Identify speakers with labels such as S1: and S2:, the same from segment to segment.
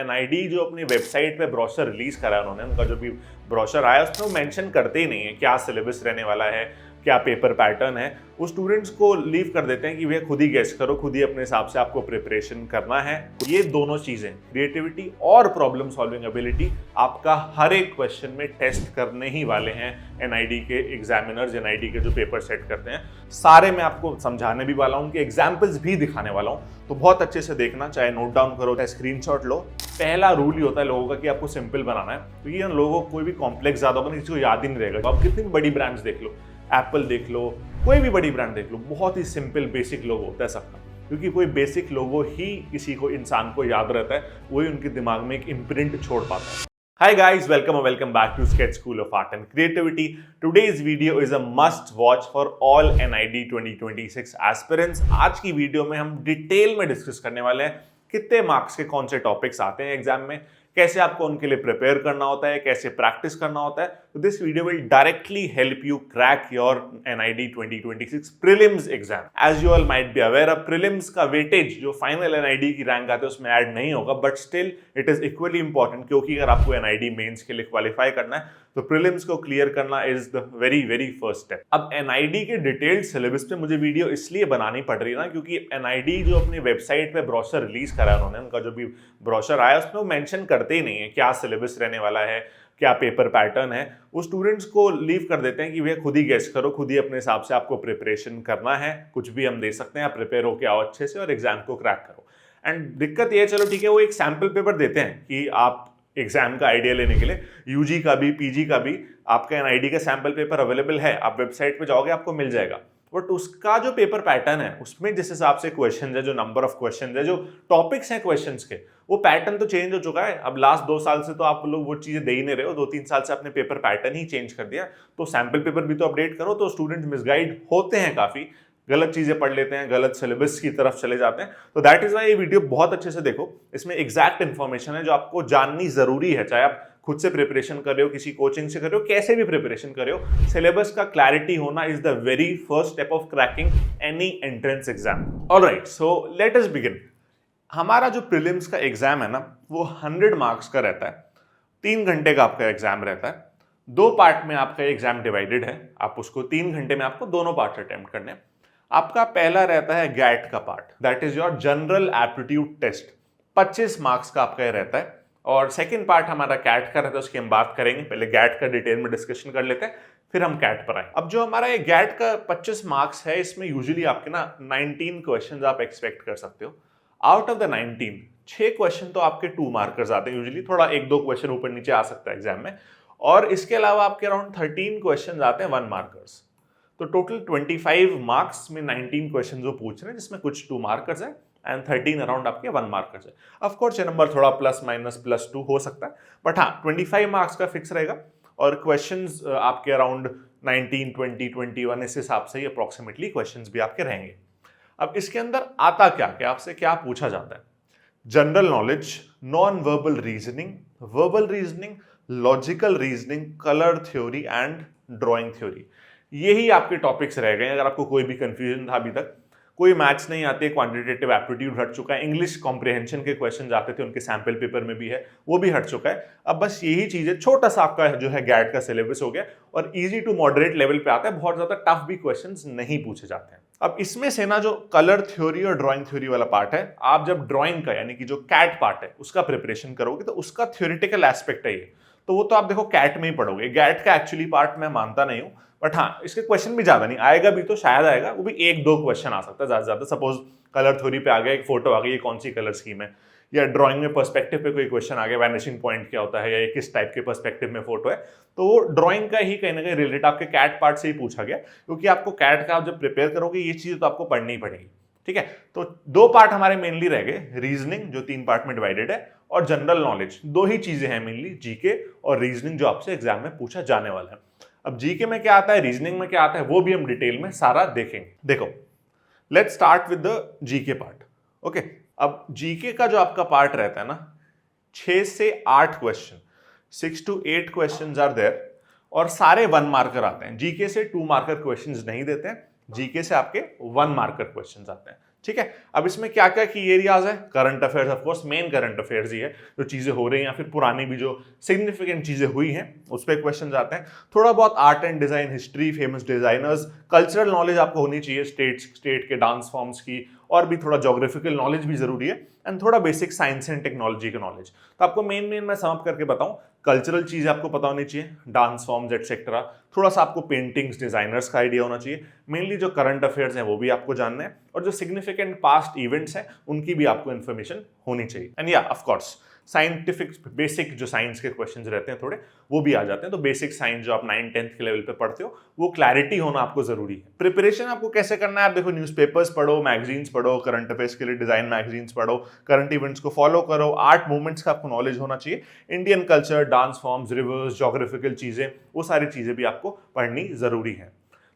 S1: NID जो अपनी website पे ब्रोशर रिलीज करा है उन्होंने, उनका जो भी ब्रोशर आया उसमें वो मेंशन करते ही नहीं है क्या सिलेबस रहने वाला है, क्या पेपर पैटर्न है। वो स्टूडेंट्स को लीव कर देते हैं कि भैया खुद ही गेस करो, खुद ही अपने हिसाब से आपको प्रिपरेशन करना है। ये दोनों चीजें, क्रिएटिविटी और प्रॉब्लम सॉल्विंग एबिलिटी, आपका हर एक क्वेश्चन में टेस्ट करने ही वाले हैं एनआईडी के एग्जामिनर्स, एनआईडी के जो पेपर सेट करते हैं। सारे मैं आपको समझाने भी वाला हूँ, उनके एग्जाम्पल्स भी दिखाने वाला हूँ, तो बहुत अच्छे से देखना, चाहे नोट डाउन करो चाहे स्क्रीनशॉट लो। पहला रूल ही होता है लोगों का कि आपको सिंपल बनाना है, क्योंकि उन लोगों को कोई भी कॉम्प्लेक्स ज्यादा होगा ना, किसी को याद ही नहीं रहेगा। आप कितनी बड़ी ब्रांड्स देख लो, एप्पल देख लो, कोई भी बड़ी ब्रांड देख लो, बहुत ही सिंपल बेसिक लोगो होता है सबका, क्योंकि कोई बेसिक लोगो ही किसी को इंसान को याद रहता है, वही उनके दिमाग में एक इम्प्रिंट छोड़ पाता है। Hi guys, welcome back to Sketch School of Art and Creativity. Today's video is a must watch for all NID 2026 aspirants. आज की वीडियो में हम डिटेल में डिस्कस करने वाले हैं कितने मार्क्स के कौन से टॉपिक्स आते हैं एग्जाम में, कैसे आपको उनके लिए प्रिपेयर करना होता है, कैसे प्रैक्टिस करना होता है। तो this video will directly help you crack your NID 2026 prelims exam. As you all might be aware, अब प्रीलिम्स का वेटेज जो फाइनल NID की रैंक आते हैं उसमें ऐड नहीं होगा, but still it is equally important, क्योंकि अगर आपको NID मेंस के लिए क्वालिफाई करना है तो प्रीलिम्स को क्लियर करना is the very first step. अब NID के डिटेल्ड सिलेबस पे मुझे वीडियो इसलिए बनानी पड़ रही है ना, क्योंकि NID जो अपनी वेबसाइट पे ब्रोशर रिलीज करा है उन्होंने, उनका जो भी ब्रोशर आया उसमें वो मेंशन करते ही नहीं है क्या सिलेबस रहने वाला है, क्या पेपर पैटर्न है। वो स्टूडेंट्स को लीव कर देते हैं कि भैया खुद ही गेस करो, खुद ही अपने हिसाब से आपको प्रिपरेशन करना है, कुछ भी हम दे सकते हैं, आप प्रिपेयर होके आओ अच्छे से और एग्जाम को क्रैक करो। एंड दिक्कत ये है, चलो ठीक है, वो एक सैम्पल पेपर देते हैं कि आप एग्जाम का आइडिया लेने के लिए, यूजी का भी पीजी का भी आपका NID का सैम्पल पेपर अवेलेबल है, आप वेबसाइट पे जाओगे आपको मिल जाएगा। बट उसका जो पेपर पैटर्न है उसमें जिस हिसाब से क्वेश्चन है, जो नंबर ऑफ क्वेश्चन है, जो टॉपिक्स हैं क्वेश्चंस के, वो पैटर्न तो चेंज हो चुका है। अब लास्ट 2 साल से तो आप लोग वो चीजें दे ही नहीं रहे हो, 2-3 साल से आपने पेपर पैटर्न ही चेंज कर दिया, तो सैम्पल पेपर भी तो अपडेट करो। तो स्टूडेंट्स मिसगाइड होते हैं, काफी गलत चीजें पढ़ लेते हैं, गलत सिलेबस की तरफ चले जाते हैं। तो दैट इज वाई ये वीडियो बहुत अच्छे से देखो, इसमें एग्जैक्ट इन्फॉर्मेशन है जो आपको जाननी जरूरी है, चाहे आप खुद से प्रिपरेशन कर रहे हो, किसी कोचिंग से कर रहे हो, कैसे भी प्रिपरेशन कर रहे हो। सिलेबस का क्लैरिटी होना is the very first step of cracking any entrance exam. Alright, so let us begin. हमारा जो प्रीलिम्स का एग्जाम है ना, वो 100 मार्क्स का रहता है, 3 घंटे का आपका एग्जाम रहता है, 2 पार्ट में आपका एग्जाम डिवाइडेड है। आप उसको 3 घंटे में आपको दोनों पार्ट अटेम्प्ट करने हैं। आपका पहला रहता है गैट का part, that is your general aptitude test, 25 marks का आपका ये रहता है। और सेकंड पार्ट हमारा कैट का रहता है, उसकी हम बात करेंगे। पहले गैट का डिटेल में डिस्कशन कर लेते हैं, फिर हम कैट पर आए। अब जो हमारा ये गैट का 25 मार्क्स है, इसमें यूजुअली आपके ना 19 क्वेश्चन आप एक्सपेक्ट कर सकते हो। आउट ऑफ द 19, 6 क्वेश्चन तो आपके 2 मार्कर्स आते हैं यूजुअली, थोड़ा 1-2 क्वेश्चन ऊपर नीचे आ सकता है एग्जाम में, और इसके अलावा आपके अराउंड 13 क्वेश्चन आते हैं 1 मार्कर्स। तो टोटल 25 मार्क्स में 19 क्वेश्चन जो पूछ रहे हैं, जिसमें कुछ 2 मार्कर्स है एंड 13 अराउंड आपके 1 मार्कर्स है। ऑफ कोर्स ये नंबर थोड़ा प्लस माइनस +2 हो सकता है, बट हाँ 25 मार्क्स का फिक्स रहेगा। और क्वेश्चंस आपके अराउंड 19, 20, 21 इस हिसाब से अप्रोक्सीमेटली क्वेश्चंस भी आपके रहेंगे। अब इसके अंदर आता क्या क्या, आपसे क्या पूछा जाता है? General knowledge, non verbal reasoning, verbal reasoning, logical reasoning, colour theory and drawing theory. यही आपके टॉपिक्स रह गए। अगर आपको कोई भी कंफ्यूजन था अभी तक, कोई मैथ्स नहीं आते, क्वांटिटेटिव एप्टीट्यूड हट चुका है, इंग्लिश कॉम्प्रिहेंशन के क्वेश्चन आते थे उनके सैंपल पेपर में भी है, वो भी हट चुका है। अब बस यही चीजें, छोटा सा आपका जो है गैट का सिलेबस हो गया और इजी टू मॉडरेट लेवल पे आता है, बहुत ज्यादा टफ भी क्वेश्चंस नहीं पूछे जाते हैं। अब इसमें से ना जो कलर थ्योरी और ड्राइंग थ्योरी वाला पार्ट है, आप जब ड्राइंग का यानी कि जो कैट पार्ट है उसका प्रिपरेशन करोगे तो उसका थ्योरेटिकल एस्पेक्ट है ये, तो वो तो आप देखो कैट में ही पढ़ोगे। गैट का एक्चुअली पार्ट मैं मानता नहीं हूं, बट हाँ इसके क्वेश्चन भी ज्यादा नहीं आएगा, भी तो शायद आएगा, वो भी 1-2 क्वेश्चन आ सकता है ज्यादा से ज्यादा। सपोज कलर थ्योरी पे आ गया, एक फोटो आ गई, ये कौन सी कलर स्कीम है, या ड्राइंग में पर्सपेक्टिव पे कोई क्वेश्चन आ गया, वैनिशिंग पॉइंट क्या होता है, या किस टाइप के पर्सपेक्टिव में फोटो है, तो वो ड्राइंग का ही कहीं ना कहीं रिलेटेड आपके कैट पार्ट से ही पूछा गया, क्योंकि आपको कैट का आप जब प्रिपेयर करोगे ये चीज तो आपको पढ़नी ही पड़ेगी। ठीक है, तो 2 पार्ट हमारे मेनली रह गए, रीजनिंग जो 3 पार्ट में डिवाइडेड है, और जनरल नॉलेज। 2 ही चीजें हैं मेनली, जीके और रीजनिंग, जो आपसे एग्जाम में पूछा जाने वाला है। अब जीके में क्या आता है, रीजनिंग में क्या आता है, वो भी हम डिटेल में सारा देखेंगे। देखो, let's start with the GK part. Okay, अब जीके का जो आपका पार्ट रहता है ना, 6 से 8 question, 6 to 8 questions are there, और सारे 1 मार्कर आते हैं। जीके से 2 मार्कर क्वेश्चंस नहीं देते हैं, जीके से आपके 1 मार्कर क्वेश्चंस आते हैं। ठीक है। अब इसमें क्या क्या की एरियाज है, current affairs, of course main current affairs ही है, जो चीजें हो रही हैं या फिर पुरानी भी जो सिग्निफिकेंट चीजें हुई हैं उस पर क्वेश्चन आते हैं। थोड़ा बहुत art and design, history, famous designers, cultural knowledge आपको होनी चाहिए, स्टेट के डांस फॉर्म्स की, और भी थोड़ा ज्योग्राफिकल नॉलेज भी जरूरी है, एंड थोड़ा बेसिक साइंस एंड टेक्नोलॉजी का नॉलेज। तो आपको मेन मैं समअप करके बताऊं, कल्चरल चीजें आपको पता होनी चाहिए, डांस फॉर्म्स एटसेट्रा, थोड़ा सा आपको पेंटिंग्स, डिजाइनर्स का आइडिया होना चाहिए, मेनली जो करंट अफेयर्स हैं वो भी आपको जानना है, और जो सिग्निफिकेंट पास्ट इवेंट्स हैं उनकी भी आपको इन्फॉर्मेशन होनी चाहिए। एंड या ऑफ कोर्स साइंटिफिक बेसिक जो साइंस के क्वेश्चंस रहते हैं थोड़े, वो भी आ जाते हैं। तो बेसिक साइंस जो आप 9th-10th के लेवल पे पढ़ते हो, वो क्लैरिटी होना आपको जरूरी है। प्रिपरेशन आपको कैसे करना है, आप देखो न्यूज़पेपर्स पढ़ो, मैगजीन्स पढ़ो, करंट अफेयर्स के लिए डिजाइन मैगजीन्स पढ़ो, करंट इवेंट्स को फॉलो करो, आर्ट मूवमेंट्स का आपको नॉलेज होना चाहिए, Indian culture, dance forms, reverse, geographical चीजें, वो सारी चीजें भी आपको पढ़नी जरूरी है।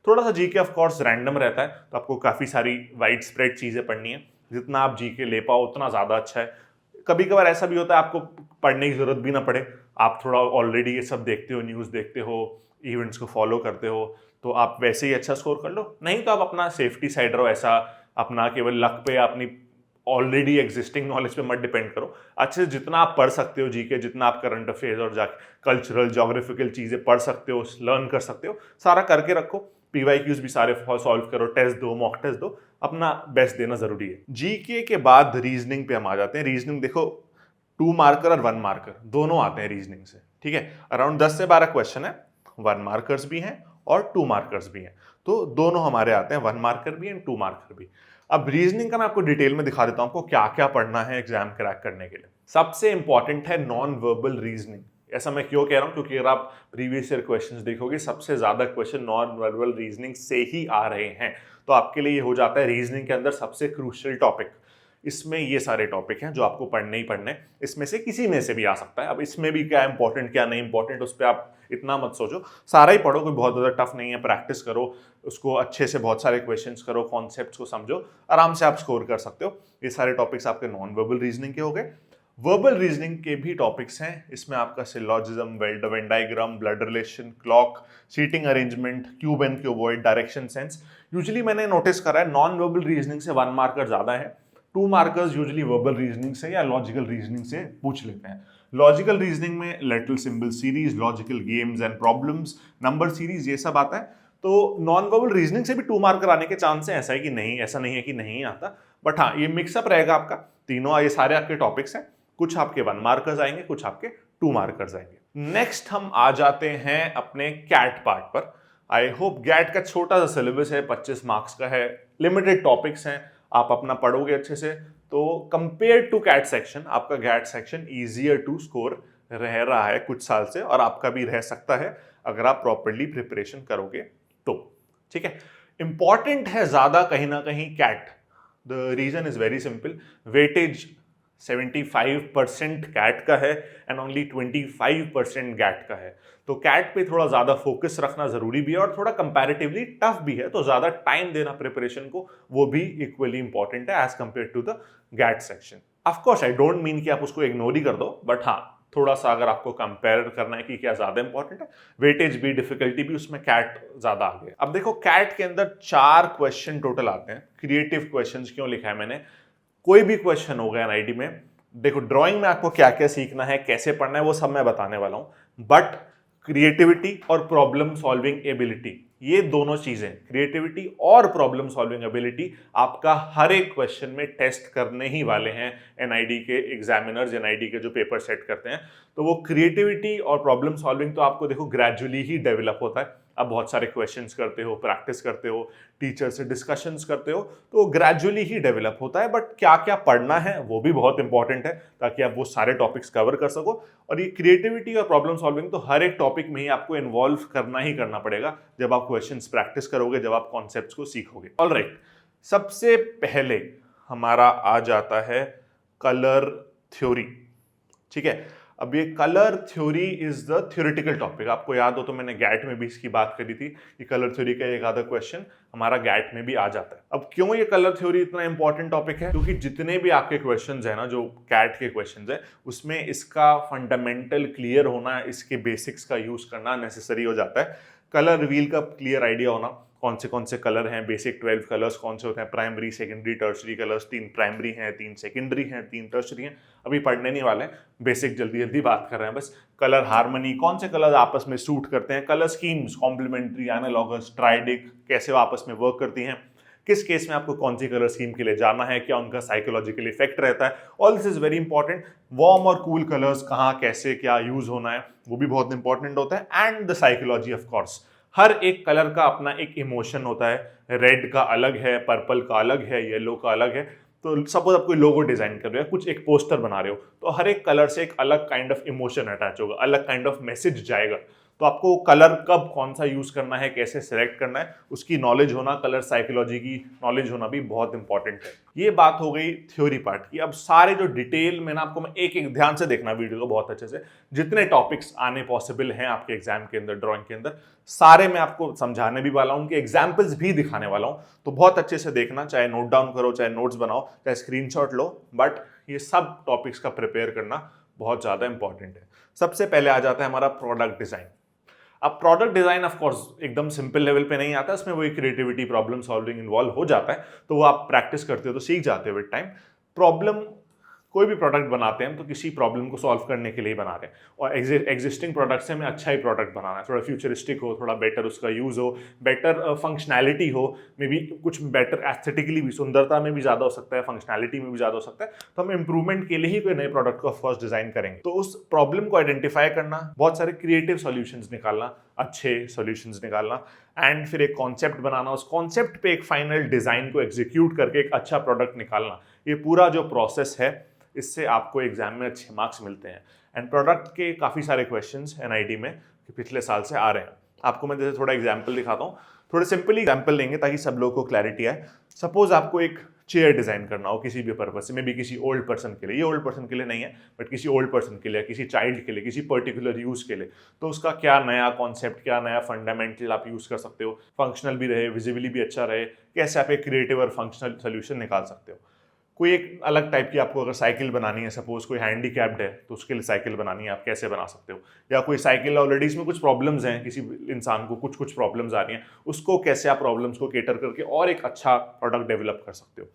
S1: थोड़ा सा जीके ऑफ कोर्स रैंडम रहता है, तो आपको काफी सारी वाइड स्प्रेड चीजें पढ़नी है, जितना आप जीके ले पाओ उतना ज्यादा अच्छा है। कभी कभार ऐसा भी होता है आपको पढ़ने की जरूरत भी ना पड़े, आप थोड़ा ऑलरेडी ये सब देखते हो, न्यूज़ देखते हो, इवेंट्स को फॉलो करते हो, तो आप वैसे ही अच्छा स्कोर कर लो। नहीं तो आप अपना सेफ्टी साइड रहो, ऐसा अपना केवल लक पे, अपनी ऑलरेडी एग्जिस्टिंग नॉलेज पे मत डिपेंड करो। अच्छे से जितना आप पढ़ सकते हो जीके, जितना आप करंट अफेयर्स और जाके कल्चरल ज्योग्राफिकल चीज़ें पढ़ सकते हो, लर्न कर सकते हो, सारा करके रखो। पीवाईक्यूज भी सारे सॉल्व करो, टेस्ट दो, मॉक टेस्ट दो, अपना बेस्ट देना जरूरी है। जीके के बाद रीजनिंग पे हम आ जाते हैं। रीजनिंग देखो 2 मार्कर और 1 मार्कर दोनों आते हैं रीजनिंग से, ठीक है। अराउंड 10 से 12 क्वेश्चन है, 1 मार्कर्स भी हैं और 2 मार्कर्स भी हैं, तो दोनों हमारे आते हैं, 1 मार्कर भी एंड 2 मार्कर भी। अब रीजनिंग का मैं आपको डिटेल में दिखा देता हूं आपको क्या क्या पढ़ना है एग्जाम क्रैक करने के लिए। सबसे इंपॉर्टेंट है नॉन वर्बल रीजनिंग। ऐसा मैं क्यों कह रहा हूं, क्योंकि अगर आप प्रीवियस ईयर क्वेश्चंस देखोगे, सबसे ज्यादा क्वेश्चन नॉन वर्बल रीजनिंग से ही आ रहे हैं, तो आपके लिए ये हो जाता है रीजनिंग के अंदर सबसे क्रूशियल टॉपिक। इसमें ये सारे टॉपिक हैं जो आपको पढ़ने ही पढ़ने, इसमें से किसी में से भी आ सकता है। अब इसमें भी क्या इंपॉर्टेंट क्या नहीं इंपॉर्टेंट, उस पर आप इतना मत सोचो, सारा ही पढ़ो, कोई बहुत ज़्यादा टफ नहीं है, प्रैक्टिस करो उसको अच्छे से, बहुत सारे क्वेश्चंस करो, कॉन्सेप्ट्स को समझो, आराम से आप स्कोर कर सकते हो। ये सारे टॉपिक्स आपके नॉन वर्बल रीजनिंग के हो गए। वर्बल रीजनिंग के भी टॉपिक्स हैं, इसमें आपका syllogism, Venn diagram, blood relation, clock, seating arrangement, cube and cuboid, direction sense. Usually मैंने नोटिस करा है नॉन वर्बल रीजनिंग से 1 मार्कर ज्यादा है, 2 मार्कर्स यूजुअली वर्बल रीजनिंग से या लॉजिकल रीजनिंग से पूछ लेते हैं। लॉजिकल रीजनिंग में little symbol series, logical games and problems, number series, ये सब आता है। तो नॉन वर्बल रीजनिंग से भी 2 मार्कर आने के चांस है, ऐसा है कि नहीं, ऐसा नहीं है कि नहीं आता, बट हाँ ये मिक्सअप रहेगा आपका। तीनों ये सारे आपके टॉपिक्स हैं, कुछ आपके 1 मार्कर्स आएंगे, कुछ आपके 2 मार्कर्स आएंगे। नेक्स्ट हम आ जाते हैं अपने कैट पार्ट पर। आई होप गैट का छोटा सा सिलेबस है, 25 मार्क्स का है, लिमिटेड टॉपिक्स हैं, आप अपना पढ़ोगे अच्छे से तो कंपेयर टू कैट सेक्शन, आपका GAT section easier to score रह रहा है कुछ साल से, और आपका भी रह सकता है अगर आप प्रॉपरली प्रिपरेशन करोगे तो, ठीक है। इंपॉर्टेंट है ज्यादा कहीं ना कहीं CAT. The reason is very simple, weightage 75% CAT का है एंड ओनली 25% गैट का है, तो कैट पे थोड़ा ज्यादा फोकस रखना जरूरी भी है, और थोड़ा कंपैरेटिवली टफ भी है, तो ज्यादा टाइम देना प्रिपरेशन को वो भी इक्वली इंपॉर्टेंट है as compare to the GAT section. Of course I don't mean कि आप उसको इग्नोर ही कर दो, बट हाँ थोड़ा सा अगर आपको कंपेयर करना है कि क्या ज्यादा इंपॉर्टेंट है, वेटेज भी, डिफिकल्टी भी, उसमें कैट ज्यादा आ गया। अब देखो कैट के अंदर 4 क्वेश्चन टोटल आते हैं। क्रिएटिव क्वेश्चंस क्यों लिखा है मैंने, कोई भी क्वेश्चन होगा एनआईटी में, देखो ड्राइंग में आपको क्या क्या सीखना है, कैसे पढ़ना है, वो सब मैं बताने वाला हूं, बट क्रिएटिविटी और प्रॉब्लम सॉल्विंग एबिलिटी, ये दोनों चीजें, क्रिएटिविटी और प्रॉब्लम सॉल्विंग एबिलिटी, आपका हर एक क्वेश्चन में टेस्ट करने ही वाले हैं एनआईडी के एग्जामिनर्स, एनआईडी के जो पेपर सेट करते हैं। तो वो क्रिएटिविटी और प्रॉब्लम सॉल्विंग तो आपको देखो ग्रेजुअली ही डेवलप होता है। आप बहुत सारे क्वेश्चंस करते हो, प्रैक्टिस करते हो, टीचर से डिस्कशंस करते हो, तो ग्रेजुअली ही डेवलप होता है। बट क्या क्या पढ़ना है वो भी बहुत इंपॉर्टेंट है, ताकि आप वो सारे टॉपिक्स कवर कर सको। और ये क्रिएटिविटी और प्रॉब्लम सॉल्विंग तो हर एक टॉपिक में ही आपको इन्वॉल्व करना ही करना पड़ेगा, जब आप क्वेश्चंस प्रैक्टिस करोगे, जब आप कॉन्सेप्ट्स को सीखोगे। ऑलराइट, सबसे पहले हमारा आ जाता है कलर थ्योरी, ठीक है। अब ये colour theory is the theoretical topic. आपको याद हो तो मैंने गैट में भी इसकी बात करी थी कि कलर थ्योरी का एक आधा क्वेश्चन हमारा गैट में भी आ जाता है। अब क्यों ये कलर थ्योरी इतना इंपॉर्टेंट टॉपिक है, क्योंकि जितने भी आपके क्वेश्चंस है ना, जो कैट के क्वेश्चंस है, उसमें इसका फंडामेंटल क्लियर होना, इसके बेसिक्स का यूज करना नेसेसरी हो जाता है। कलर रिवील का क्लियर आइडिया होना, कौन से कलर हैं, बेसिक 12 कलर्स कौन से होते हैं, primary secondary tertiary colours, 3 primary हैं, 3 सेकेंडरी हैं, 3 टर्शरी हैं। अभी पढ़ने नहीं वाले, बेसिक जल्दी जल्दी बात कर रहे हैं बस। कलर हार्मनी, कौन से कलर आपस में सूट करते हैं, colour schemes, complementary, analogous, triadic, कैसे वो आपस में वर्क करती हैं, किस केस में आपको कौन सी कलर स्कीम के लिए जाना है, क्या उनका साइकोलॉजिकल इफेक्ट रहता है, all this is very important. Warm और कूल कलर्स कहाँ कैसे क्या यूज होना है वो भी बहुत इंपॉर्टेंट होता है। And the psychology of course, हर एक कलर का अपना एक इमोशन होता है, रेड का अलग है, पर्पल का अलग है, येलो का अलग है। तो सपोज आप कोई लोगो डिजाइन कर रहे हो, कुछ एक पोस्टर बना रहे हो, तो हर एक कलर से एक अलग काइंड ऑफ इमोशन अटैच होगा, अलग काइंड ऑफ मैसेज जाएगा। तो आपको कलर कब कौन सा यूज करना है, कैसे सिलेक्ट करना है, उसकी नॉलेज होना, कलर साइकोलॉजी की नॉलेज होना भी बहुत इंपॉर्टेंट है। ये बात हो गई थ्योरी पार्ट की। अब सारे जो डिटेल में ना, आपको मैं एक एक ध्यान से देखना वीडियो को बहुत अच्छे से, जितने टॉपिक्स आने पॉसिबल हैं आपके एग्जाम के अंदर, ड्राइंग के अंदर, सारे मैं आपको समझाने भी वाला हूँ, उनके एग्जाम्पल्स भी दिखाने वाला हूँ। तो बहुत अच्छे से देखना, चाहे नोट डाउन करो, चाहे नोट्स बनाओ, चाहे स्क्रीनशॉट लो, बट ये सब टॉपिक्स का प्रिपेयर करना बहुत ज़्यादा इंपॉर्टेंट है। सबसे पहले आ जाता है हमारा प्रोडक्ट डिज़ाइन। अब प्रोडक्ट डिज़ाइन ऑफ कोर्स एकदम सिंपल लेवल पे नहीं आता, इसमें वही क्रिएटिविटी, प्रॉब्लम सॉल्विंग इन्वॉल्व हो जाता है, तो वो आप प्रैक्टिस करते हो तो सीख जाते हो विद टाइम। प्रॉब्लम, कोई भी प्रोडक्ट बनाते हैं हम तो किसी प्रॉब्लम को सॉल्व करने के लिए ही बना रहे हैं, और एग्जिस्टिंग प्रोडक्ट से हमें अच्छा ही प्रोडक्ट बनाना है, थोड़ा फ्यूचरिस्टिक हो, थोड़ा बेटर उसका यूज़ हो, बेटर फंक्शनैलिटी हो, मे बी कुछ बेटर एस्थेटिकली भी, सुंदरता में भी ज़्यादा हो सकता है, फंक्शनैलिटी में भी ज़्यादा हो सकता है। तो हम इंप्रूवमेंट के लिए ही कोई नए प्रोडक्ट को ऑफकोर्स डिज़ाइन करेंगे। तो उस प्रॉब्लम को आइडेंटिफाई करना, बहुत सारे क्रिएटिव सॉल्यूशंस निकालना, अच्छे सॉल्यूशंस निकालना, एंड फिर एक कॉन्सेप्ट बनाना, उस कॉन्सेप्ट पे एक फाइनल डिज़ाइन को एग्जीक्यूट करके एक अच्छा प्रोडक्ट निकालना। ये पूरा जो प्रोसेस है, इससे आपको एग्जाम में अच्छे मार्क्स मिलते हैं। एंड प्रोडक्ट के काफ़ी सारे क्वेश्चंस एनआईटी में पिछले साल से आ रहे हैं। आपको मैं जैसे थोड़ा एग्जाम्पल दिखाता हूँ, थोड़े सिंपली एग्जाम्पल लेंगे ताकि सब लोगों को क्लैरिटी आए। सपोज आपको एक चेयर डिज़ाइन करना हो किसी भी पर्पज से, मे बी किसी ओल्ड पर्सन के लिए, ये ओल्ड पर्सन के लिए नहीं है बट किसी ओल्ड पर्सन के लिए, किसी चाइल्ड के लिए, किसी पर्टिकुलर यूज़ के लिए, तो उसका क्या नया कॉन्सेप्ट, क्या नया फंडामेंटल आप यूज़ कर सकते हो, फंक्शनल भी रहे, विजिबली भी अच्छा रहे, कैसे आप एक क्रिएटिव और फंक्शनल सोल्यूशन निकाल सकते हो। कोई एक अलग टाइप की आपको अगर साइकिल बनानी है, सपोज कोई हैंडीकैप्ड है तो उसके लिए साइकिल बनानी है, आप कैसे बना सकते हो, या कोई साइकिल ऑलरेडी इसमें कुछ प्रॉब्लम्स हैं, किसी इंसान को कुछ प्रॉब्लम्स आ रही हैं, उसको कैसे आप प्रॉब्लम्स को केटर करके और एक अच्छा प्रोडक्ट डेवलप कर सकते हो।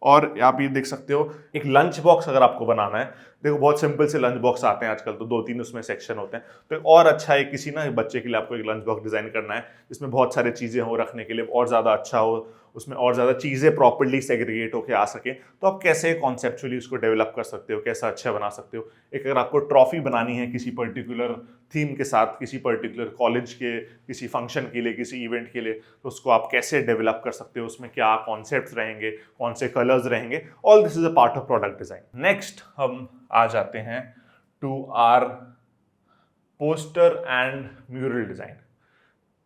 S1: और आप ये देख सकते हो, एक लंच बॉक्स अगर आपको बनाना है, देखो बहुत सिंपल से लंच बॉक्स आते हैं आजकल, तो 2-3 उसमें सेक्शन होते हैं। तो एक और अच्छा है, किसी ना बच्चे के लिए आपको एक लंच बॉक्स डिज़ाइन करना है जिसमें बहुत सारी चीज़ें हो रखने के लिए, और ज़्यादा अच्छा हो, उसमें और ज़्यादा चीज़ें प्रॉपर्ली सेग्रीगेट होकर आ सके, तो आप कैसे कॉन्सेप्चुअली उसको डेवलप कर सकते हो, कैसा अच्छा बना सकते हो। एक अगर आपको ट्रॉफी बनानी है किसी पर्टिकुलर थीम के साथ, किसी पर्टिकुलर कॉलेज के किसी फंक्शन के लिए, किसी इवेंट के लिए, तो उसको आप कैसे डेवलप कर सकते हो, उसमें क्या कॉन्सेप्ट्स रहेंगे, कौन से कलर्स रहेंगे, all this is a part of product design. Next हम आ जाते हैं to our poster and mural design.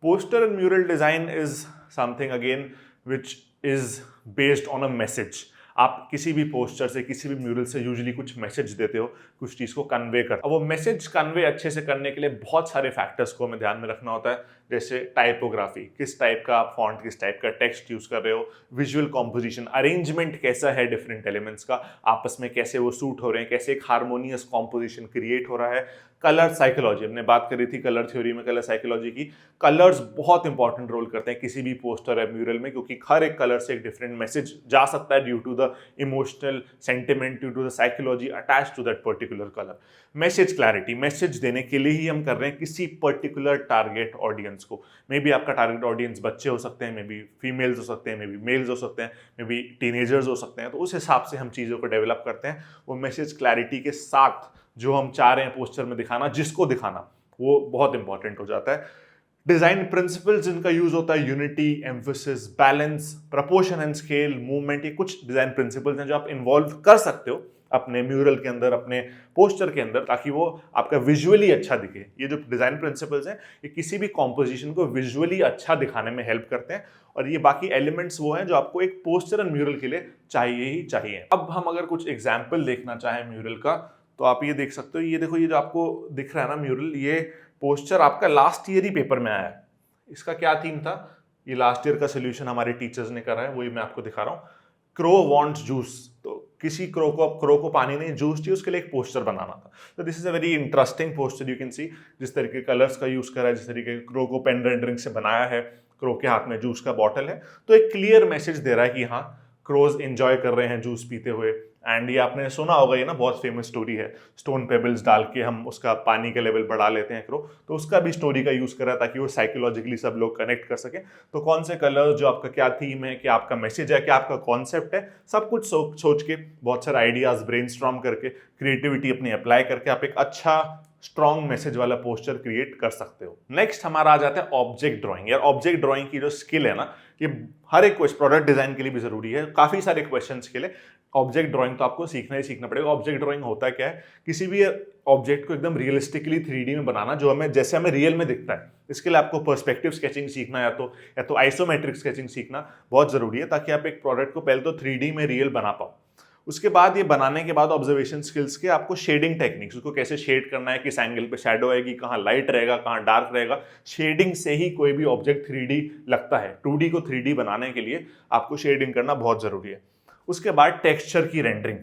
S1: Poster and mural design is something again which is based on a message. आप किसी भी पोस्टर से, किसी भी म्यूरल से यूजुअली कुछ मैसेज देते हो, कुछ चीज़ को कन्वे कर। अब वो मैसेज कन्वे अच्छे से करने के लिए बहुत सारे फैक्टर्स को हमें ध्यान में रखना होता है, जैसे टाइपोग्राफी, किस टाइप का आप फॉन्ट, किस टाइप का टेक्स्ट यूज़ कर रहे हो, विजुअल कॉम्पोजिशन, अरेंजमेंट कैसा है डिफरेंट एलिमेंट्स का, आपस में कैसे वो सूट हो रहे हैं, कैसे एक हार्मोनियस कॉम्पोजिशन क्रिएट हो रहा है। कलर साइकोलॉजी, हमने बात करी थी कलर थ्योरी में, कलर साइकोलॉजी की। कलर्स बहुत इंपॉर्टेंट रोल करते हैं किसी भी पोस्टर या म्यूरल में, क्योंकि हर एक कलर से एक डिफरेंट मैसेज जा सकता है due to the emotional sentiment, due to the psychology attach to that particular colour. Message clarity, message देने के लिए ही हम कर रहे हैं किसी पर्टिकुलर टारगेट ऑडियंस को। मे बी आपका टारगेट ऑडियंस बच्चे हो सकते हैं, मे बी फीमेल्स हो सकते हैं, मे बी मेल्स हो सकते हैं, मे बी टीनेजर्स हो सकते हैं। तो उस हिसाब से हम चीज़ों को डेवलप करते हैं। वो मैसेज क्लैरिटी के साथ जो हम चाह रहे हैं पोस्टर में दिखाना, जिसको दिखाना, वो बहुत इंपॉर्टेंट हो जाता है। डिजाइन प्रिंसिपल्स जिनका यूज होता है, unity, emphasis, balance, proportion and scale, movement, ये कुछ डिजाइन प्रिंसिपल्स हैं जो आप इन्वॉल्व कर सकते हो अपने म्यूरल के अंदर, अपने पोस्टर के अंदर, ताकि वो आपका विजुअली अच्छा दिखे। ये जो डिजाइन प्रिंसिपल्स हैं, ये किसी भी कॉम्पोजिशन को विजुअली अच्छा दिखाने में हेल्प करते हैं, और ये बाकी एलिमेंट्स वो हैं जो आपको एक पोस्टर एंड म्यूरल के लिए चाहिए ही चाहिए। अब हम अगर कुछ एग्जाम्पल देखना चाहें म्यूरल का, तो आप ये देख सकते हो, ये देखो, ये जो आपको दिख रहा है ना म्यूरल, ये पोस्टर आपका लास्ट ईयर ही पेपर में आया है। इसका क्या थीम था, ये लास्ट ईयर का सोल्यूशन हमारे टीचर्स ने करा है, वही मैं आपको दिखा रहा हूँ। क्रो वांट्स जूस, तो किसी क्रो को पानी नहीं, जूस चाहिए, उसके लिए एक पोस्टर बनाना था। तो this is a very interesting poster, you can see जिस तरीके कलर्स का यूज करा है, जिस तरीके क्रो को पेन रेंडरिंग से बनाया है, क्रो के हाथ में जूस का बॉटल है, तो एक क्लियर मैसेज दे रहा है कि हाँ क्रोज एंजॉय कर रहे हैं जूस पीते हुए। एंड ये आपने सुना होगा, ये ना बहुत फेमस स्टोरी है, स्टोन पेबल्स डाल के हम उसका पानी का लेवल बढ़ा लेते हैं क्रो, तो उसका भी स्टोरी का यूज कर रहा है ताकि वो साइकोलॉजिकली सब लोग कनेक्ट कर सके। तो कौन से कलर, जो आपका क्या थीम है, क्या आपका मैसेज है, क्या आपका कॉन्सेप्ट है, सब कुछ सोच के बहुत सारे आइडियाज ब्रेनस्टॉर्म करके क्रिएटिविटी अपनी अप्लाई करके आप एक अच्छा स्ट्रॉन्ग मैसेज वाला पोस्टर क्रिएट कर सकते हो। नेक्स्ट हमारा आ जाता है ऑब्जेक्ट ड्राइंग। यार ऑब्जेक्ट ड्राइंग की जो स्किल है ना, ये हर एक प्रोडक्ट डिजाइन के लिए भी जरूरी है, काफी सारे क्वेश्चंस के लिए ऑब्जेक्ट ड्राइंग तो आपको सीखना ही सीखना पड़ेगा। ऑब्जेक्ट ड्राइंग होता क्या है, किसी भी ऑब्जेक्ट को एकदम रियलिस्टिकली 3D में बनाना, जो हमें जैसे हमें रियल में दिखता है। इसके लिए आपको पर्सपेक्टिव स्केचिंग सीखना या तो आइसोमेट्रिक स्केचिंग सीखना बहुत जरूरी है, ताकि आप एक प्रोडक्ट को पहले तो 3D में रियल बना पाओ। उसके बाद ये बनाने के बाद ऑब्जर्वेशन स्किल्स के आपको शेडिंग टेक्निक्स, उसको कैसे शेड करना है, किस एंगल पे शैडो आएगी, कहाँ लाइट रहेगा, कहाँ डार्क रहेगा, शेडिंग से ही कोई भी ऑब्जेक्ट 3D लगता है। 2D को 3D बनाने के लिए आपको शेडिंग करना बहुत जरूरी है। उसके बाद टेक्सचर की रेंडरिंग।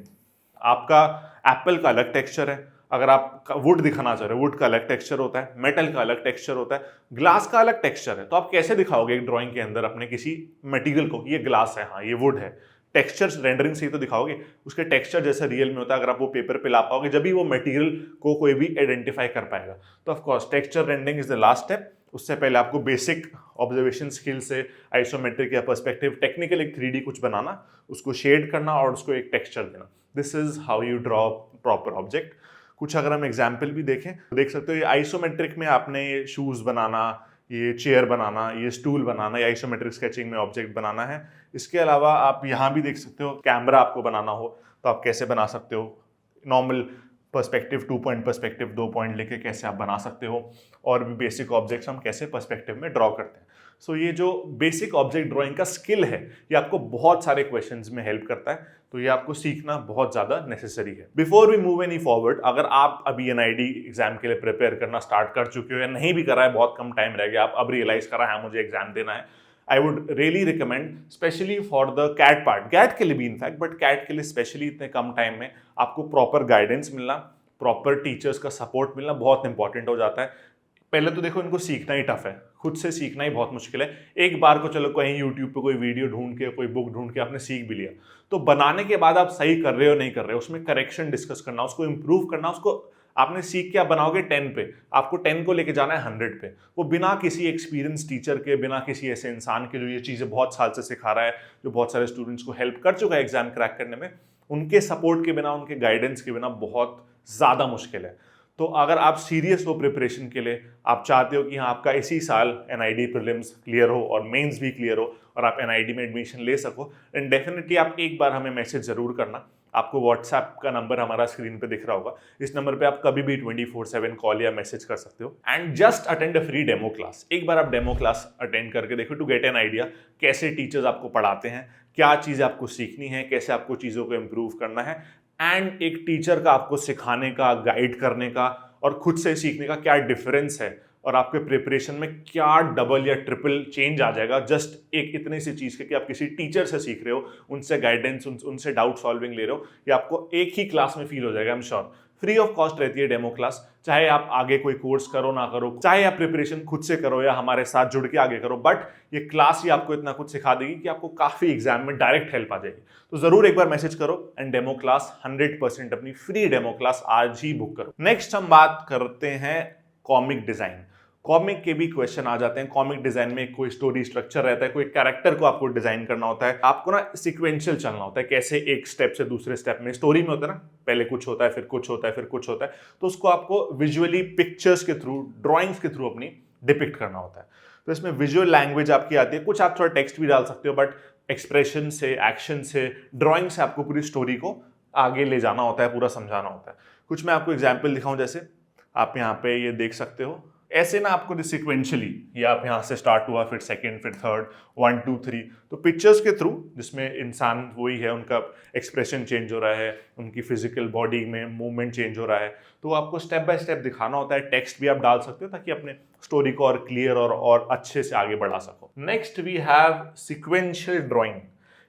S1: आपका एप्पल का अलग टेक्सचर है, अगर आप वुड दिखाना चाह रहे हो वुड का अलग टेक्सचर होता है, मेटल का अलग टेक्सचर होता है, ग्लास का अलग टेक्सचर है। तो आप कैसे दिखाओगे एक ड्राइंग के अंदर अपने किसी मटेरियल को, ये ग्लास है, हाँ ये वुड है, टेक्सचर रेंडरिंग से ही तो दिखाओगे। उसके टेक्सचर जैसा रियल में होता है, अगर आप वो पेपर पे ला पाओगे, जब भी वो मटेरियल को कोई भी आइडेंटिफाई कर पाएगा। तो of course texture rendering is the last step. उससे पहले आपको बेसिक ऑब्जर्वेशन स्किल से आइसोमेट्रिक या पर्सपेक्टिव टेक्निकल एक 3D कुछ बनाना, उसको शेड करना और उसको एक टेक्सचर देना। This is how you draw proper object. कुछ अगर हम एग्जाम्पल भी देखें तो देख सकते हो, ये आइसोमेट्रिक में आपने शूज बनाना, ये चेयर बनाना, ये स्टूल बनाना, या आइसोमेट्रिक स्केचिंग में ऑब्जेक्ट बनाना है। इसके अलावा आप यहाँ भी देख सकते हो, कैमरा आपको बनाना हो तो आप कैसे बना सकते हो, normal perspective, 2 point perspective, 2 point लेके कैसे आप बना सकते हो, और भी बेसिक ऑब्जेक्ट्स हम कैसे पर्सपेक्टिव में ड्रॉ करते हैं। सो ये जो बेसिक ऑब्जेक्ट ड्राइंग का स्किल है, ये आपको बहुत सारे क्वेश्चंस में हेल्प करता है, तो ये आपको सीखना बहुत ज्यादा नेसेसरी है। Before we move any forward, अगर आप अभी एनआईडी एग्जाम के लिए प्रिपेयर करना स्टार्ट कर चुके हो या नहीं भी करा है, बहुत कम टाइम रह गया, आप अब रियलाइज करा है मुझे एग्जाम देना है, I would really recommend, specially for the CAT part, CAT के लिए भी इनफैक्ट, बट कैट के लिए स्पेशली इतने कम टाइम में आपको प्रॉपर गाइडेंस मिलना, प्रॉपर टीचर्स का सपोर्ट मिलना बहुत इंपॉर्टेंट हो जाता है। पहले तो देखो, इनको सीखना ही टफ है, खुद से सीखना ही बहुत मुश्किल है। एक बार को चलो कहीं यूट्यूब पे कोई वीडियो ढूंढ के, कोई बुक ढूंढ के आपने सीख भी लिया, तो बनाने के बाद आप सही कर रहे हो नहीं कर रहे हो, उसमें करेक्शन डिस्कस करना, उसको इंप्रूव करना, उसको आपने सीख के आप बनाओगे 10 पे, आपको 10 को लेके जाना है 100 पे, वो बिना किसी एक्सपीरियंस टीचर के, बिना किसी ऐसे इंसान के जो ये चीज़ें बहुत साल से सिखा रहा है, जो बहुत सारे स्टूडेंट्स को हेल्प कर चुका है एग्जाम क्रैक करने में, उनके सपोर्ट के बिना, उनके गाइडेंस के बिना बहुत ज़्यादा मुश्किल है। तो अगर आप सीरियस हो प्रिपरेशन के लिए, आप चाहते हो कि हाँ आपका इसी साल एनआईडी प्रीलिम्स क्लियर हो और मेंस भी क्लियर हो और आप एनआईडी में एडमिशन ले सको, एंड डेफिनेटली आप एक बार हमें मैसेज जरूर करना। आपको व्हाट्सएप का नंबर हमारा स्क्रीन पे दिख रहा होगा, इस नंबर पे आप कभी भी 24/7 कॉल या मैसेज कर सकते हो। And just attend a free demo class. एक बार आप डेमो क्लास अटेंड करके देखो, टू गेट एन आइडिया कैसे टीचर्स आपको पढ़ाते हैं, क्या चीज़ें आपको सीखनी है, कैसे आपको चीज़ों को इम्प्रूव करना है, एंड एक टीचर का आपको सिखाने का, गाइड करने का और खुद से सीखने का क्या डिफरेंस है, और आपके प्रिपरेशन में क्या डबल या ट्रिपल चेंज आ जाएगा जस्ट एक इतनी सी चीज़ के कि आप किसी टीचर से सीख रहे हो, उनसे गाइडेंस, उनसे डाउट सॉल्विंग ले रहे हो, ये आपको एक ही क्लास में फील हो जाएगा। I am sure free of cost रहती है डेमो क्लास, चाहे आप आगे कोई कोर्स करो ना करो, चाहे आप प्रिपरेशन खुद से करो या हमारे साथ जुड़ के आगे करो, बट ये क्लास ही आपको इतना कुछ सिखा देगी कि आपको काफ़ी एग्जाम में डायरेक्ट हेल्प आ जाएगी। तो जरूर एक बार मैसेज करो एंड डेमो क्लास 100% अपनी फ्री डेमो क्लास आज ही बुक करो। नेक्स्ट हम बात करते हैं कॉमिक डिजाइन। कॉमिक के भी क्वेश्चन आ जाते हैं। कॉमिक डिजाइन में कोई स्टोरी स्ट्रक्चर रहता है, कोई कैरेक्टर को आपको डिजाइन करना होता है, आपको ना सिक्वेंशियल चलना होता है, कैसे एक स्टेप से दूसरे स्टेप में, स्टोरी में होता है ना, पहले कुछ होता है, फिर कुछ होता है, फिर कुछ होता है, तो उसको आपको विजुअली पिक्चर्स के थ्रू, ड्रॉइंग्स के थ्रू अपनी डिपिक्ट करना होता है। तो इसमें विजुअल लैंग्वेज आपकी आती है, कुछ आप थोड़ा टेक्स्ट भी डाल सकते हो, बट एक्सप्रेशन से, एक्शन से, ड्रॉइंग से आपको पूरी स्टोरी को आगे ले जाना होता है, पूरा समझाना होता है। कुछ मैं आपको एग्जाम्पल दिखाऊं, जैसे आप यहाँ पे ये देख सकते हो, ऐसे ना आपको सिक्वेंशली, ये आप यहाँ से स्टार्ट हुआ, फिर सेकंड, फिर थर्ड, 1 2 3, तो पिक्चर्स के थ्रू, जिसमें इंसान वही है, उनका एक्सप्रेशन चेंज हो रहा है, उनकी फिजिकल बॉडी में मूवमेंट चेंज हो रहा है, तो आपको स्टेप बाय स्टेप दिखाना होता है। टेक्स्ट भी आप डाल सकते हो ताकि अपने स्टोरी को और क्लियर और अच्छे से आगे बढ़ा सको। Next we have sequential drawing.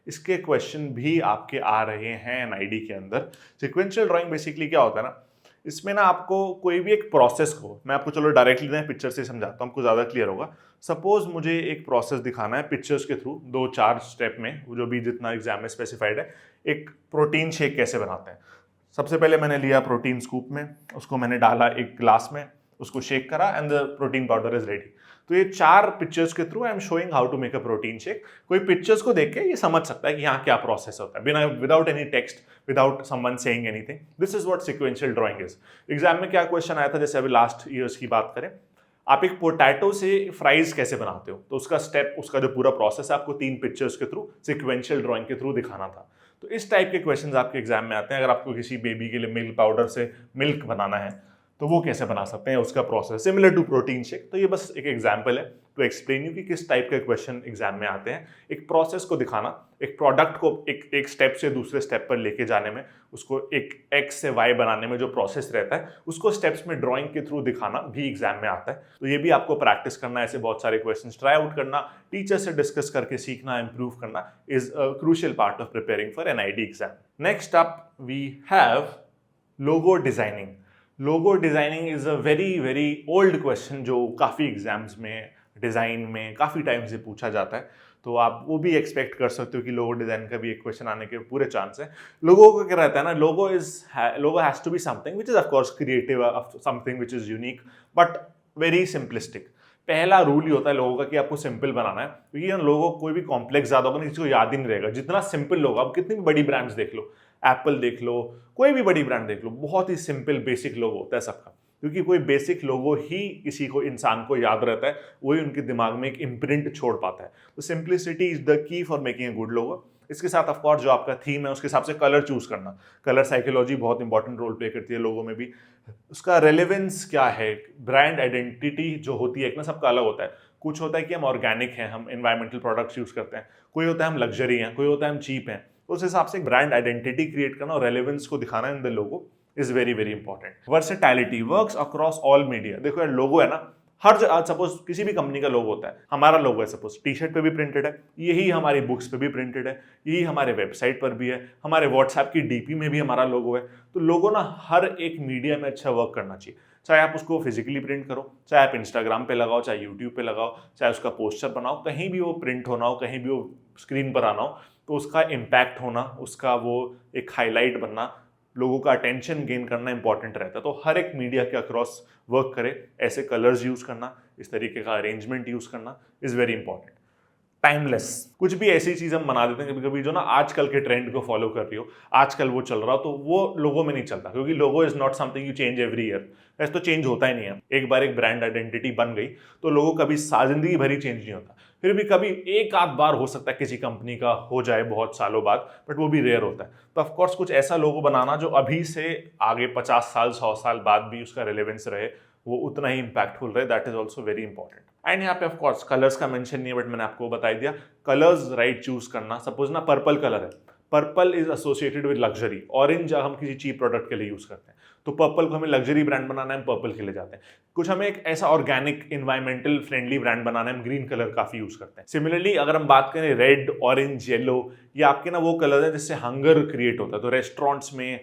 S1: इसके क्वेश्चन भी आपके आ रहे हैं एनआईडी के अंदर। सिक्वेंशियल ड्राइंग बेसिकली क्या होता है ना, इसमें ना आपको कोई भी एक प्रोसेस को, मैं आपको चलो डायरेक्टली ना पिक्चर से समझाता हूँ, आपको ज़्यादा क्लियर होगा। सपोज मुझे एक प्रोसेस दिखाना है पिक्चर्स के थ्रू, 2-4 स्टेप में, जो भी जितना एग्जाम में स्पेसिफाइड है, एक प्रोटीन शेक कैसे बनाते हैं। सबसे पहले मैंने लिया प्रोटीन स्कूप में, उसको मैंने डाला एक ग्लास में, उसको शेक करा and the protein powder is ready. तो ये 4 पिक्चर्स के through I am showing how to make a protein shake. कोई पिक्चर्स को देख के ये समझ सकता है कि यहाँ क्या प्रोसेस होता है, बिना without any text, without someone saying anything. This is what sequential drawing is. Exam में क्या क्वेश्चन आया था, जैसे अभी लास्ट ईयर्स की बात करें, आप एक पोटैटो से फ्राइज कैसे बनाते हो, तो उसका स्टेप, उसका जो पूरा प्रोसेस है, आपको 3 पिक्चर्स के थ्रू सिक्वेंशियल ड्राइंग के थ्रू दिखाना था। तो इस टाइप के क्वेश्चंस आपके एग्जाम में आते हैं। अगर आपको किसी बेबी के लिए मिल्क पाउडर से मिल्क बनाना है तो वो कैसे बना सकते हैं, उसका process similar to protein shake. तो ये बस एक एग्जाम्पल है टू एक्सप्लेन यू कि किस टाइप के क्वेश्चन एग्जाम में आते हैं। एक प्रोसेस को दिखाना, एक प्रोडक्ट को एक स्टेप से दूसरे स्टेप पर लेके जाने में, उसको एक एक्स से वाई बनाने में जो प्रोसेस रहता है, उसको स्टेप्स में ड्राइंग के थ्रू दिखाना भी एग्जाम में आता है। तो ये भी आपको प्रैक्टिस करना, ऐसे बहुत सारे क्वेश्चन ट्राई आउट करना, टीचर से डिस्कस करके सीखना, इंप्रूव करना is a crucial part of preparing for NID exam. Next up we have logo designing. Logo designing is a very very old question जो काफ़ी एग्जाम्स में, डिज़ाइन में काफ़ी टाइम से पूछा जाता है। तो आप वो भी एक्सपेक्ट कर सकते हो कि लोगो डिज़ाइन का भी एक क्वेश्चन आने के पूरे चांस है। लोगो का क्या रहता है ना, logo has to be something which is of course creative, something which is unique but very simplistic. पहला रूल ही होता है लोगों का कि आपको सिंपल बनाना है, क्योंकि लोगों को कोई भी कॉम्प्लेक्स ज़्यादा होगा ना, किसी को याद ही नहीं रहेगा। जितना सिंपल लोग, आप कितनी भी बड़ी ब्रांड्स देख लो, एप्पल देख लो, कोई भी बड़ी ब्रांड देख लो, बहुत ही सिंपल बेसिक लोगो होता है सबका, क्योंकि कोई बेसिक लोगो ही किसी को, इंसान को याद रहता है, वही उनके दिमाग में एक इम्प्रिंट छोड़ पाता है। तो simplicity is the key for making a good logo. इसके साथ ऑफ कोर्स जो आपका थीम है उसके हिसाब से कलर चूज करना, कलर साइकोलॉजी बहुत इंपॉर्टेंट रोल प्ले करती है लोगों में भी। उसका रेलेवेंस क्या है, ब्रांड आइडेंटिटी जो होती है एक ना, सबका अलग होता है। कुछ होता है कि हम ऑर्गेनिक हैं, हम एनवायरमेंटल प्रोडक्ट्स यूज करते हैं, कोई होता है हम लग्जरी हैं, कोई होता है हम चीप हैं। उस हिसाब से ब्रांड आइडेंटिटी क्रिएट करना और रेलेवेंस को दिखाना in the logo is very very important. Versatility works across all media. देखो यार, लोगो है ना, हर सपोज किसी भी कंपनी का लोगो होता है, हमारा लोगो है सपोज टी शर्ट पे भी प्रिंटेड है, यही हमारी बुक्स पे भी प्रिंटेड है, यही हमारे वेबसाइट पर भी है, हमारे व्हाट्सएप की डीपी में भी हमारा लोगो है। तो लोगो ना हर एक मीडिया में अच्छा वर्क करना चाहिए, चाहे आप उसको फिजिकली प्रिंट करो, चाहे आप इंस्टाग्राम पे लगाओ, चाहे यूट्यूब पे लगाओ, चाहे उसका पोस्टर बनाओ, कहीं भी वो प्रिंट होना हो, कहीं भी वो स्क्रीन पर आना हो, तो उसका इम्पैक्ट होना, उसका वो एक हाईलाइट बनना, लोगों का अटेंशन गेन करना इंपॉर्टेंट रहता है। तो हर एक मीडिया के अक्रॉस वर्क करे, ऐसे कलर्स यूज करना, इस तरीके का अरेंजमेंट यूज करना इज वेरी इंपॉर्टेंट। टाइमलेस, कुछ भी ऐसी चीज हम बना देते हैं कभी कभी जो ना आजकल के ट्रेंड को फॉलो कर रही हो, आजकल वो चल रहा हो, तो वो लोगो में नहीं चलता, क्योंकि लोगो is not something you change every year. ऐसे तो चेंज होता ही नहीं है। एक बार एक ब्रांड आइडेंटिटी बन गई तो लोगो कभी जिंदगी भर ही चेंज नहीं होता। फिर भी कभी एक आध बार हो सकता है किसी कंपनी का हो जाए बहुत सालों बाद, बट वो भी रेयर होता है। तो ऑफकोर्स कुछ ऐसा लोगो बनाना जो अभी से आगे 50 साल 100 साल बाद भी उसका रिलेवेंस रहे, वो उतना ही इंपैक्टफुल रहे, that is also very important. And यहाँ पे ऑफकोर्स कलर्स का मेंशन नहीं है, बट मैंने आपको बता दिया कलर्स राइट चूज करना। सपोज ना पर्पल कलर है, purple is associated with luxury, orange हम किसी चीप प्रोडक्ट के लिए यूज करते हैं, तो पर्पल को हमें लग्जरी ब्रांड बनाना है, हम पर्पल के लिए जाते हैं। कुछ हमें एक ऐसा ऑर्गेनिक एनवायरमेंटल फ्रेंडली ब्रांड बनाना है, हम ग्रीन कलर काफी यूज करते हैं। सिमिलरली अगर हम बात करें रेड, ऑरेंज, येलो, ये आपके ना वो कलर है जिससे हंगर क्रिएट होता है। तो रेस्टोरेंट्स में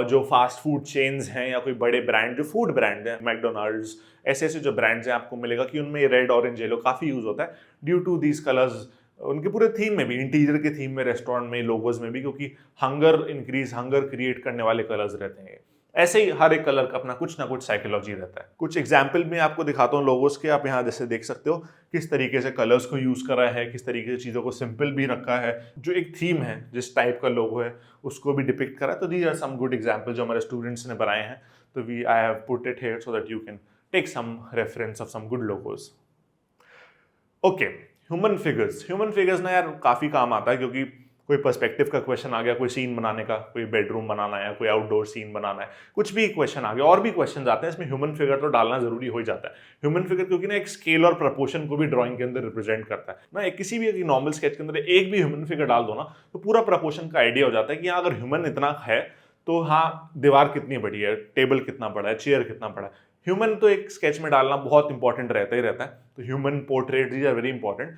S1: जो फास्ट फूड चेन्स हैं या कोई बड़े ब्रांड जो फूड ब्रांड हैं, मैकडोनाल्ड्स, ऐसे ऐसे जो ब्रांड्स हैं, आपको मिलेगा कि उनमें रेड, ऑरेंज, येलो काफी यूज होता है ड्यू टू दीज कलर्स। उनके पूरे थीम में भी, इंटीरियर के थीम में, रेस्टोरेंट में, लोगोज में भी, क्योंकि हंगर क्रिएट करने वाले कलर्स रहते हैं। ऐसे ही हर एक कलर का अपना कुछ ना कुछ साइकोलॉजी रहता है। कुछ एग्जाम्पल में आपको दिखाता हूँ लोगोस के, आप यहाँ जैसे देख सकते हो किस तरीके से कलर्स को यूज करा है, किस तरीके से चीज़ों को सिंपल भी रखा है, जो एक थीम है जिस टाइप का लोगो है उसको भी डिपिक्ट करा है। तो these are some good example जो हमारे स्टूडेंट्स ने बनाए हैं। तो I have put it here so that you can take some reference of some good logos. Okay, human figures ना यार काफ़ी काम आता है, क्योंकि कोई पर्सपेक्टिव का क्वेश्चन आ गया, कोई सीन बनाने का, कोई बेडरूम बनाना है, कोई आउटडोर सीन बनाना है, कुछ भी क्वेश्चन आ गया, और भी क्वेश्चन आते हैं, इसमें ह्यूमन फिगर तो डालना जरूरी हो ही जाता है। ह्यूमन फिगर क्योंकि ना एक स्केल और प्रपोर्शन को भी ड्राइंग के अंदर रिप्रेजेंट करता है ना। किसी भी नॉर्मल स्केच के अंदर एक भी ह्यूमन फिगर डाल दो ना, तो पूरा प्रपोर्शन का आइडिया हो जाता है कि हाँ, अगर ह्यूमन इतना है तो हाँ, दीवार कितनी बड़ी है, टेबल कितना बड़ा है, चेयर कितना बड़ा है। ह्यूमन तो एक स्केच में डालना बहुत इंपॉर्टेंट रहता ही रहता है। तो human portrait, these are very important.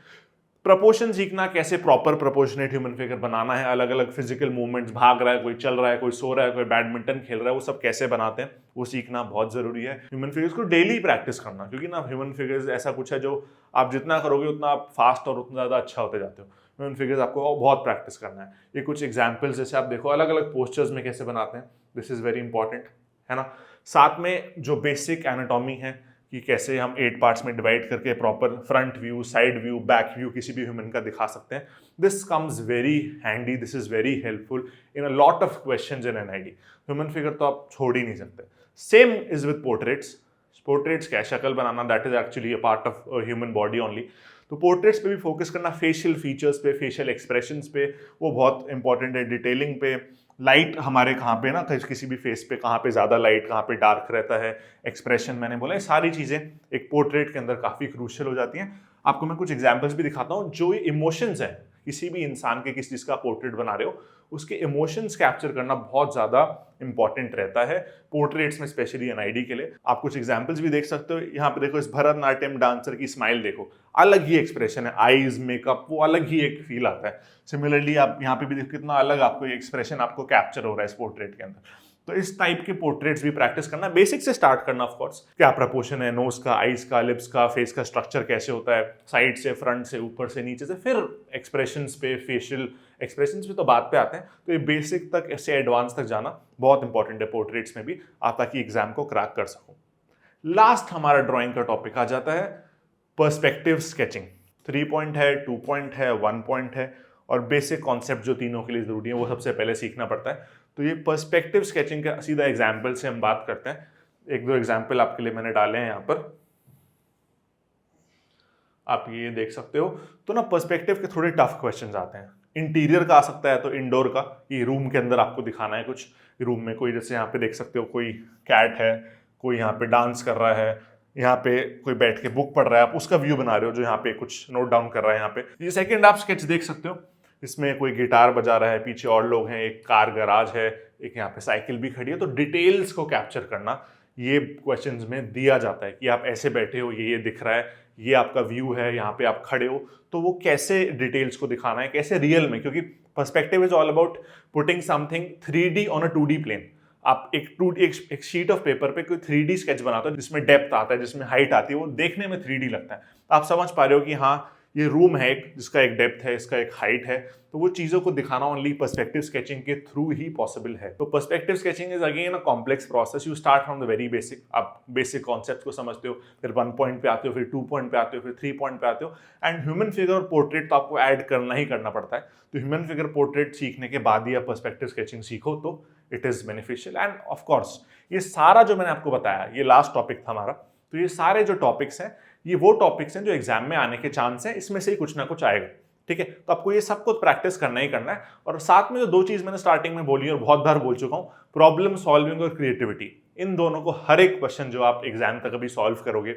S1: Proportion सीखना, कैसे प्रॉपर प्रपोर्शनेट ह्यूमन फिगर बनाना है, अलग अलग फिजिकल मूवमेंट्स, भाग रहा है कोई, चल रहा है कोई, सो रहा है कोई, बैडमिंटन खेल रहा है, वो सब कैसे बनाते हैं वो सीखना बहुत जरूरी है। ह्यूमन फिगर्स को डेली प्रैक्टिस करना, क्योंकि ना ह्यूमन फिगर्स ऐसा कुछ है जो आप जितना करोगे उतना आप फास्ट और उतना ज़्यादा अच्छा होते जाते हो। ह्यूमन फिगर्स आपको बहुत प्रैक्टिस करना है। ये कुछ एग्जाम्पल्स जैसे आप देखो अलग अलग पोस्चर्स में कैसे बनाते हैं, दिस इज़ वेरी इंपॉर्टेंट, है ना। साथ में जो बेसिक एनाटॉमी है कि कैसे हम 8 पार्ट्स में डिवाइड करके proper front view, side view, back view किसी भी ह्यूमन का दिखा सकते हैं। This comes very handy, this is very helpful in a lot of questions in NID. Human figure तो आप छोड़ ही नहीं सकते। Same is with portraits. Portraits क्या, शक्ल बनाना, that is actually a part of human body only. तो पोर्ट्रेट्स पे भी फोकस करना, फेशियल फीचर्स पे, फेशियल एक्सप्रेशंस पे, वो बहुत इंपॉर्टेंट है। डिटेलिंग पे, लाइट हमारे कहाँ पे ना, किसी भी फेस पे कहाँ पे ज़्यादा लाइट, कहाँ पे डार्क रहता है, एक्सप्रेशन मैंने बोला, ये सारी चीज़ें एक पोर्ट्रेट के अंदर काफ़ी क्रूशियल हो जाती हैं। आपको मैं कुछ एग्जांपल्स भी दिखाता हूँ। जो इमोशंस हैं किसी भी इंसान के, किस चीज़ का पोर्ट्रेट बना रहे हो, उसके इमोशंस कैप्चर करना बहुत ज़्यादा इंपॉर्टेंट रहता है पोर्ट्रेट्स में, स्पेशली एनआईडी के लिए। आप कुछ एग्जांपल्स भी देख सकते हो। यहाँ पे देखो, इस भरतनाट्यम डांसर की स्माइल देखो, अलग ही एक्सप्रेशन है, आईज, मेकअप, वो अलग ही एक फील आता है। सिमिलरली आप यहाँ पे भी देखो कितना अलग आपको एक्सप्रेशन आपको कैप्चर हो रहा है इस पोर्ट्रेट के अंदर। तो इस टाइप के पोर्ट्रेट्स भी प्रैक्टिस करना, बेसिक से स्टार्ट करना। ऑफ कोर्स क्या प्रपोर्शन है नोज का, आईज का, लिप्स का, फेस का स्ट्रक्चर कैसे होता है, साइड से, फ्रंट से, ऊपर से, नीचे से, फिर एक्सप्रेशंस पे, फेशियल एक्सप्रेशंस पे तो बाद पे आते हैं। तो ये बेसिक तक, ऐसे एडवांस तक जाना बहुत इंपॉर्टेंट है पोर्ट्रेट्स में भी, आप ताकि एग्जाम को क्रैक कर सको। लास्ट हमारा ड्राइंग का टॉपिक आ जाता है पर्सपेक्टिव स्केचिंग। 3 पॉइंट है, 2 पॉइंट है, 1 पॉइंट है, और बेसिक कॉन्सेप्ट जो तीनों के लिए जरूरी है वो सबसे पहले सीखना पड़ता है। तो ये पर्सपेक्टिव स्केचिंग का सीधा एग्जाम्पल से हम बात करते हैं। 1-2 एग्जाम्पल आपके लिए मैंने डाले हैं यहाँ पर, आप ये देख सकते हो। तो ना पर्सपेक्टिव के थोड़े टफ क्वेश्चंस आते हैं। इंटीरियर का आ सकता है, तो इंडोर का, ये रूम के अंदर आपको दिखाना है कुछ। रूम में कोई, जैसे यहाँ पे देख सकते हो कोई कैट है, कोई यहाँ पे डांस कर रहा है, यहाँ पे कोई बैठ के बुक पढ़ रहा है, आप उसका व्यू बना रहे हो जो यहाँ पे कुछ नोट डाउन कर रहा है। यहाँ पे ये सेकंड आप स्केच देख सकते हो, इसमें कोई गिटार बजा रहा है, पीछे और लोग हैं, एक कार गैराज है, एक यहाँ पे साइकिल भी खड़ी है। तो डिटेल्स को कैप्चर करना ये क्वेश्चंस में दिया जाता है कि आप ऐसे बैठे हो, ये दिख रहा है, ये आपका व्यू है, यहाँ पे आप खड़े हो, तो वो कैसे डिटेल्स को दिखाना है, कैसे रियल में, क्योंकि perspective is all about putting something 3D on a 2D plane. आप एक शीट ऑफ पेपर पे कोई 3D स्केच बनाते हो जिसमें डेप्थ आता है, जिसमें हाइट आती है, वो देखने में 3D लगता है। आप समझ पा रहे हो कि हाँ ये रूम है एक, जिसका एक डेप्थ है, इसका एक हाइट है। तो वो चीज़ों को दिखाना ओनली पर्सपेक्टिव स्केचिंग के थ्रू ही पॉसिबल है। तो perspective sketching is again a complex process. You start from the very basic, आप बेसिक कॉन्सेप्ट को समझते हो, फिर 1 पॉइंट पे आते हो, फिर 2 पॉइंट पे आते हो, फिर 3 पॉइंट पे आते हो। एंड ह्यूमन फिगर और पोर्ट्रेट तो आपको ऐड करना ही करना पड़ता है। तो ह्यूमन फिगर पोर्ट्रेट सीखने के बाद ही आप पर्सपेक्टिव स्केचिंग सीखो तो it is beneficial. End of course ये सारा जो मैंने आपको बताया, ये लास्ट टॉपिक था हमारा। तो ये सारे जो टॉपिक्स हैं, ये वो टॉपिक्स हैं जो एग्जाम में आने के चांस हैं, इसमें से ही कुछ ना कुछ आएगा, ठीक है। तो आपको ये सब कुछ प्रैक्टिस करना ही करना है। और साथ में जो 2 चीज मैंने स्टार्टिंग में बोली और बहुत बार बोल चुका हूं, प्रॉब्लम सॉल्विंग और क्रिएटिविटी, इन दोनों को हर एक क्वेश्चन जो आप एग्जाम तक अभी सॉल्व करोगे,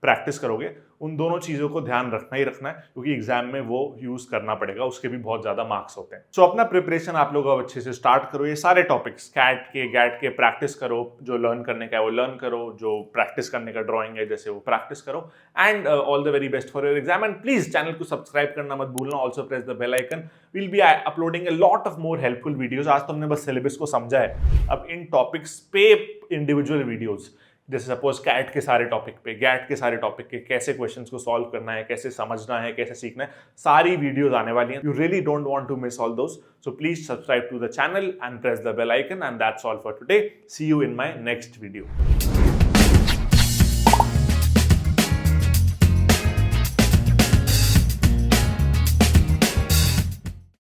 S1: प्रैक्टिस करोगे, उन दोनों चीजों को ध्यान रखना ही रखना है, क्योंकि एग्जाम में वो यूज करना पड़ेगा, उसके भी बहुत ज्यादा मार्क्स होते हैं। सो अपना प्रिपरेशन आप लोग अब अच्छे से स्टार्ट करो। ये सारे टॉपिक्स कैट के, गैट के प्रैक्टिस करो, जो लर्न करने का है वो लर्न करो, जो प्रैक्टिस करने का ड्राइंग है जैसे वो प्रैक्टिस करो। And all the very best for your exam. And please channel को सब्सक्राइब करना मत भूलना, also press the bell icon. Will be uploading a lot of more helpful videos. आज तो हमने बस सिलेबस को समझा है, अब इन टॉपिक्स पे इंडिविजुअल वीडियोज, जैसे सपोज कैट के सारे टॉपिक पे, गैट के सारे टॉपिक के कैसे क्वेश्चंस को सॉल्व करना है, कैसे समझना है, कैसे सीखना है, सारी वीडियोस आने वाली हैं। You really don't want to miss all those, so please subscribe to the channel and press the bell icon. And that's all for today. See you in my next video.